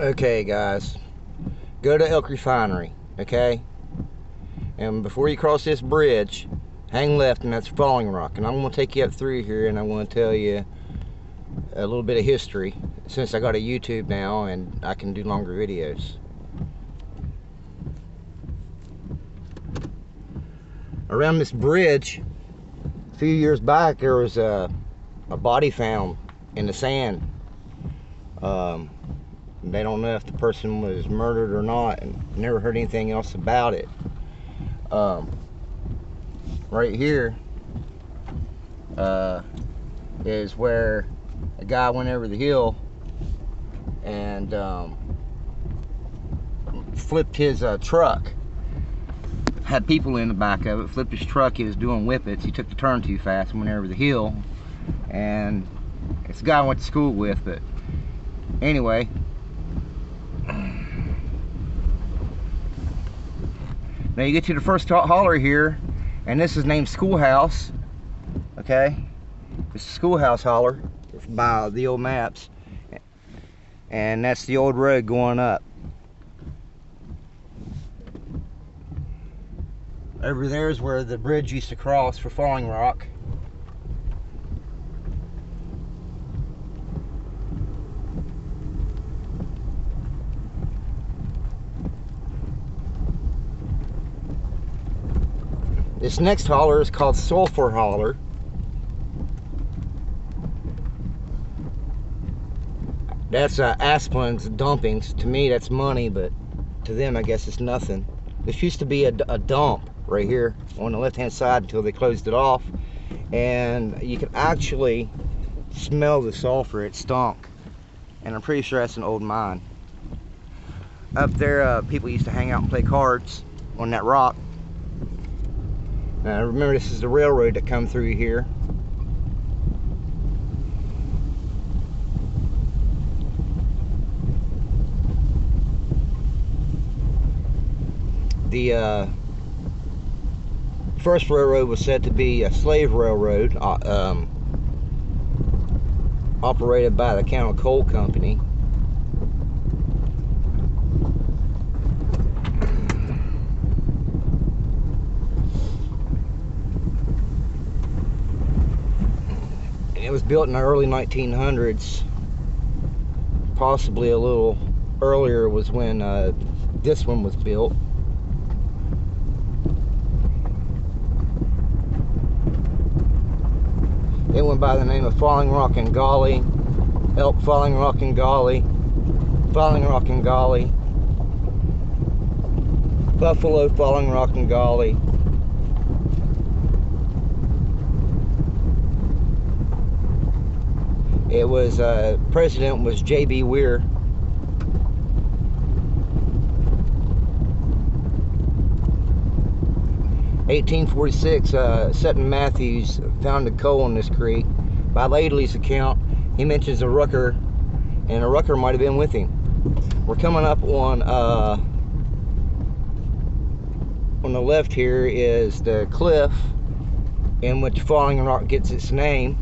Okay, guys, go to Elk Refinery, okay? And before you cross this bridge, hang left, and that's Falling Rock. And I'm going to take you up through here, and I'm going to tell you a little bit of history, since I got a YouTube now and I can do longer videos. Around this bridge, a few years back, there was a body found in the sand. They don't know if the person was murdered or not, and never heard anything else about it. Right here is where a guy went over the hill and flipped his truck. Had people in the back of it. Flipped his truck. He was doing whippets. He took the turn too fast and went over the hill. And it's a guy I went to school with, but anyway. Now you get to the first holler here, and this is named Schoolhouse. Okay, it's the Schoolhouse holler by the old maps, and that's the old road going up. Over there is where the bridge used to cross for Falling Rock. This next holler is called Sulphur Holler. That's Asplin's dumpings. To me, that's money, but to them, I guess it's nothing. This used to be a dump right here on the left-hand side until they closed it off, and you could actually smell the sulfur. It stunk, and I'm pretty sure that's an old mine. Up there, people used to hang out and play cards on that rock. Remember, this is the railroad that come through here. The first railroad was said to be a slave railroad operated by the Cannel Coal Company. It was built in the early 1900s. Possibly a little earlier was when this one was built. It went by the name of Falling Rock and Golly, Elk Falling Rock and Golly, Falling Rock and Golly, Buffalo Falling Rock and Golly. It was, president was J.B. Weir. In 1846, Sutton Matthews found coal in this creek. By Laidley's account, he mentions a rucker, and a rucker might have been with him. We're coming up on the left here is the cliff in which Falling Rock gets its name.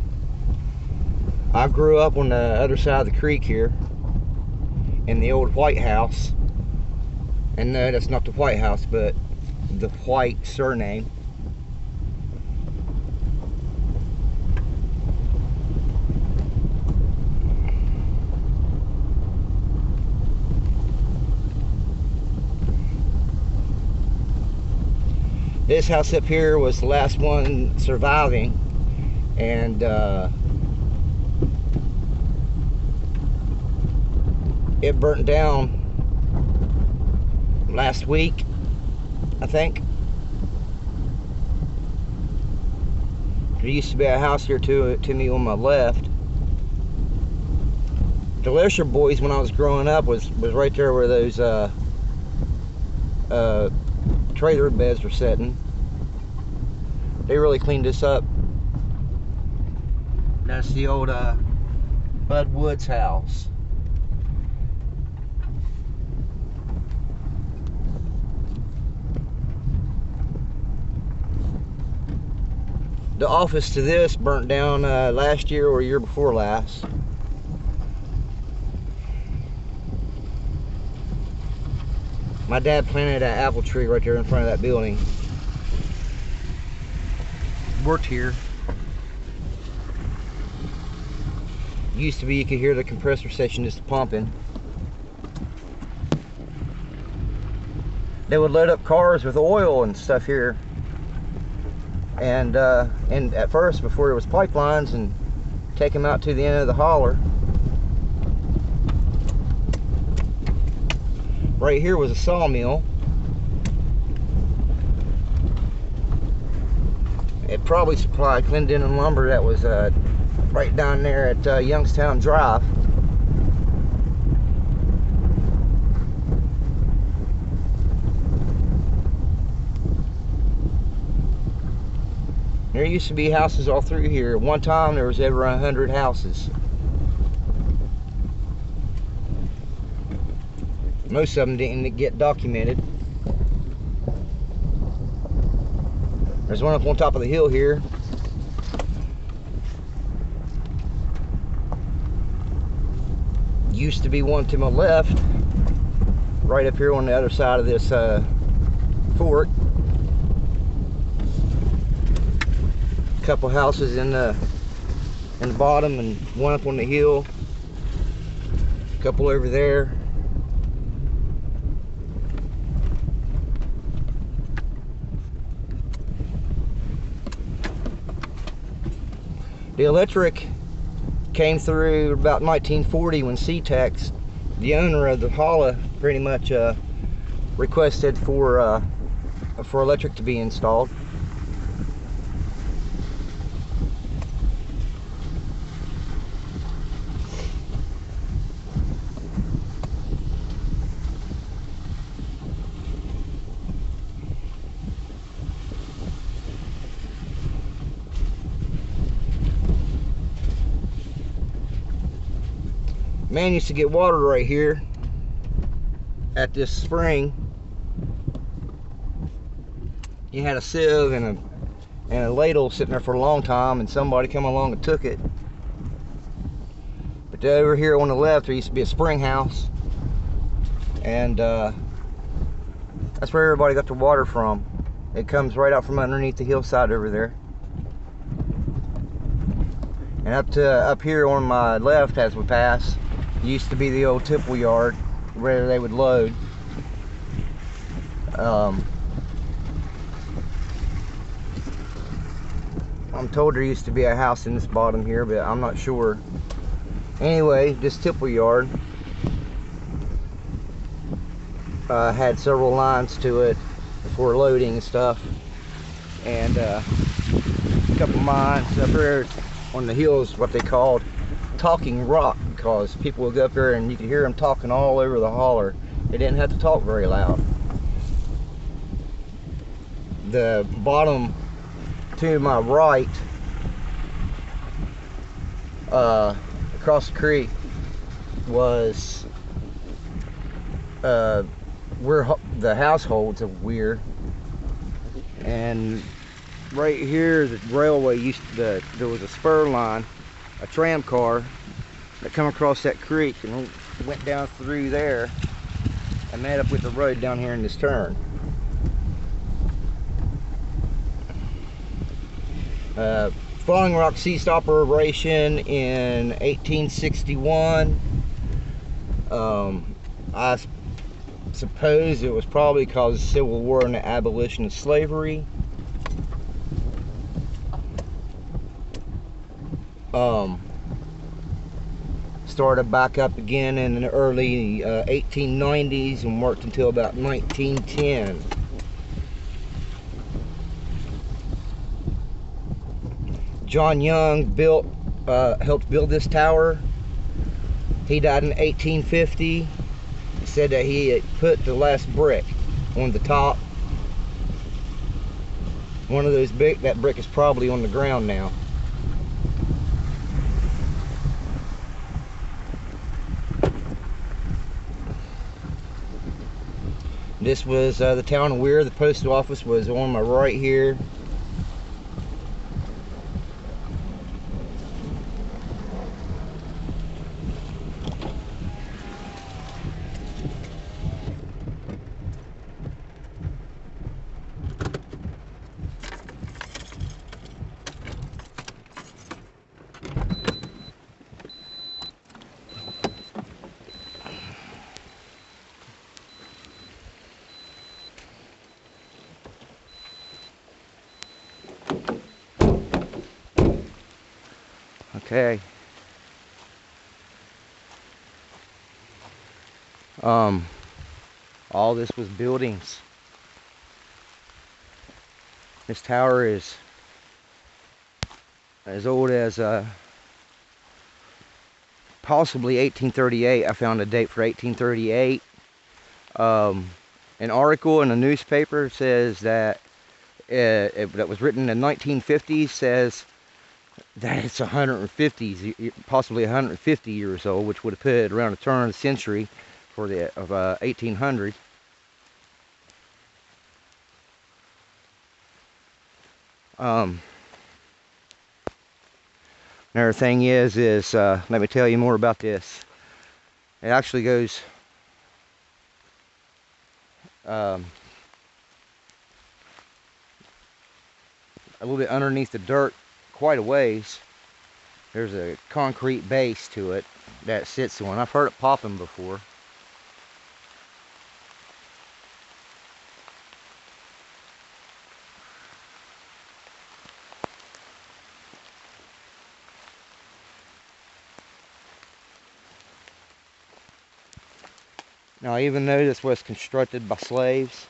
I grew up on the other side of the creek here in the old White House. And no, that's not the White House, but the White surname. This house up here was the last one surviving, and it burnt down last week, I think. There used to be a house here to me on my left. The Lesher Boys, when I was growing up, was right there where those trailer beds were sitting. They really cleaned this up. That's the old Bud Wood's house. The office to this burnt down last year or year before last. My dad planted an apple tree right there in front of that building. Worked here. Used to be you could hear the compressor station just pumping. They would load up cars with oil and stuff here. And at first, before there was pipelines, and take them out to the end of the holler. Right here was a sawmill. It probably supplied Clendenin lumber. That was right down there at Youngstown Drive. There used to be houses all through here. At one time there was over 100 houses. Most of them didn't get documented. There's one up on top of the hill here. Used to be one to my left, right up here on the other side of this fort. Couple houses in the bottom and one up on the hill. A couple over there. The electric came through about 1940 when C-Tex, the owner of the holla, pretty much requested for electric to be installed. Man used to get water right here at this spring. He had a sieve and a ladle sitting there for a long time, and somebody come along and took it. But over here on the left there used to be a spring house, and that's where everybody got their water from. It comes right out from underneath the hillside over there. And up here on my left as we pass used to be the old tipple yard where they would load. I'm told there used to be a house in this bottom here, but I'm not sure. Anyway, this tipple yard had several lines to it for loading and stuff, and a couple mines up there on the hills, what they called talking rock, because people would go up there and you could hear them talking all over the holler. They didn't have to talk very loud. The bottom to my right, across the creek, was where the households of Weir. And right here, the railway there was a spur line, a tram car that come across that creek and went down through there and met up with the road down here in this turn. Falling Rock ceased operation in 1861. I suppose it was probably because of the Civil War and the abolition of slavery. Started back up again in the early 1890s and worked until about 1910. John Young helped build this tower. He died in 1850. He said that he had put the last brick on the top. One of those that brick is probably on the ground now. This was the town of Weir. The post office was on my right here. Okay. All this was buildings. This tower is as old as possibly 1838. I found a date for 1838. An article in a newspaper says that that was written in the 1950s says that it's 150, possibly 150 years old, which would have put it around the turn of the century for the of 1800. Another thing is let me tell you more about this. It actually goes a little bit underneath the dirt, quite a ways. There's a concrete base to it that sits on. I've heard it popping before. Now, even though this was constructed by slaves,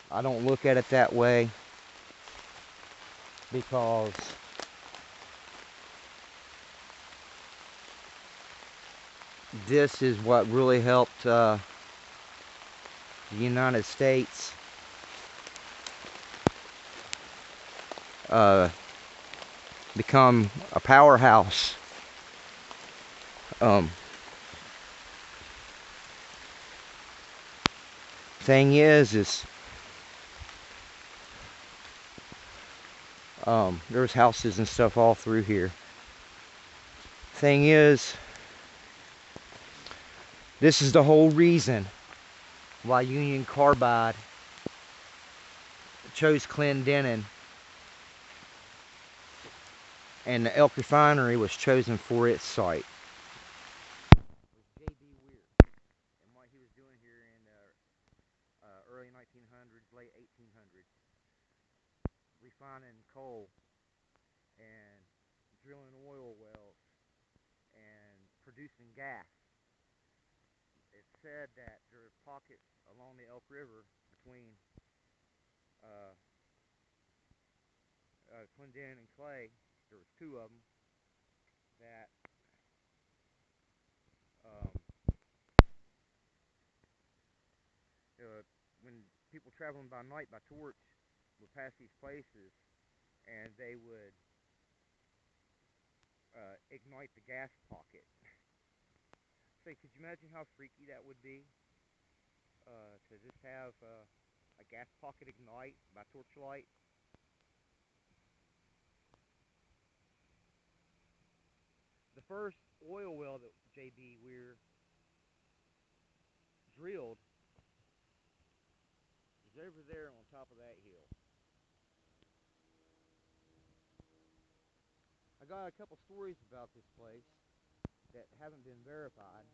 I don't look at it that way, because this is what really helped the United States become a powerhouse. Thing is there's houses and stuff all through here. Thing is, this is the whole reason why Union Carbide chose Clendenin, and the Elk Refinery was chosen for its site. J.B. Weir and what he was doing here in the early 1900s, late 1800s, refining coal and drilling oil wells and producing gas. It's said that there are pockets along the Elk River between uh, Clendenin and Clay. There was two of them that um, when people traveling by night by torch would pass these places, and they would ignite the gas pocket. So could you imagine how freaky that would be to just have a gas pocket ignite by torchlight? The first oil well that J.B. Weir drilled is over there on top of that hill. I got a couple stories about this place that haven't been verified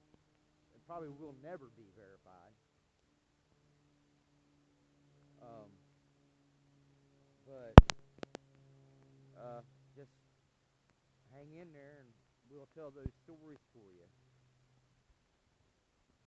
and probably will never be verified. Um, but just hang in there and we'll tell those stories for you.